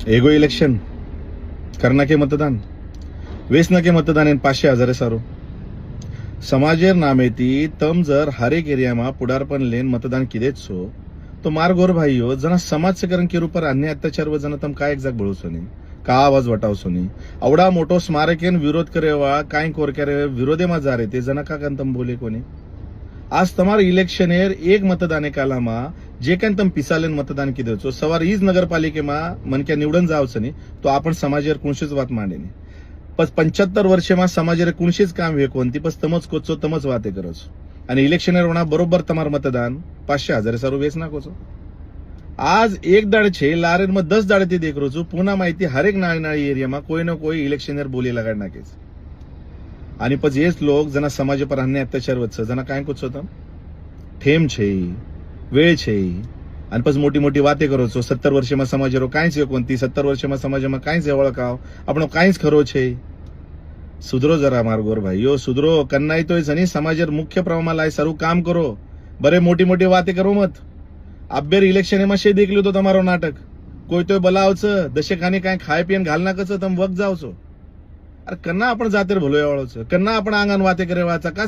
एगो इलेक्शन करना के मतदान वेचना के मतदान एन 500,000 सारो समाजेर नामेती तम जर हरेक एरिया में पुढारपण लेन मतदान किदेच छो तो मार्गोर भाईओ जना समाजसेकरण के रूपर अन्य अत्याचार व जन तम काय एक जाग बळवसो नी का आवाज वटावसो नी अवडा मोटो स्मारकेन विरोध करेवा काय कोरक्यारे विरोधे में जा रे ते जना का तम बोले कोनी आज तमार इलेक्शनेर एक मतदाने कालामा जे काही तम पिसालेन मतदान किदे छो सवार ईज नगरपालिकेમાં मनक्या निवडून जावचं नी तो आपण समाजेर कुणशीच वात मांडेनी पस 75 वर्षेમાં समाजेर कुणशीच काम हे कोणती पस तमच कोचो तमच वाते करचो आणि इलेक्शनेर होना बरोबर तमार मतदान 500,000 सारू वेच नाकोचो आज एक दाड़े छे लारेन में 10 दाड़े ते देख रो पुना माहिती हरेक नाळी नाळी एरिया में कोई ना कोई इलेक्शनेर बोली लगाड नाखेच आणि પછી એ लोग जना समाज पर अन्य अत्याचार वचছে जना काय कुछ होतं ठेम છે वेळ છે आणि પછી मोटी मोटी वाते करो છો 70 વર્ષમાં સમાજરો કાંઈ છે કોणती 70 વર્ષમાં સમાજમાં કાંઈ છે ઓળખાવ આપણો કાંઈ ખરો છે સુધરો જરા માર્ગોર ભાઈઓ સુધરો કન્નાઈ તોય સની સમાજર મુખ્ય પ્રવાહમાં લાય સારું કામ કરો બરે મોટી મોટી વાતે કરો મત આબેર ઇલેક્શન એમાં શे દેખ લ્યો તો તમારો નાટક કોઈ તોય બોલાવછ દશેકાની કાંઈ ખાય પીને ઘાલ નાખછ તમે વક જાવ છો अरे कन्ना आपण जातेर भलोय वाळो छ कन्ना आपण आंगण वाते करे वाचा का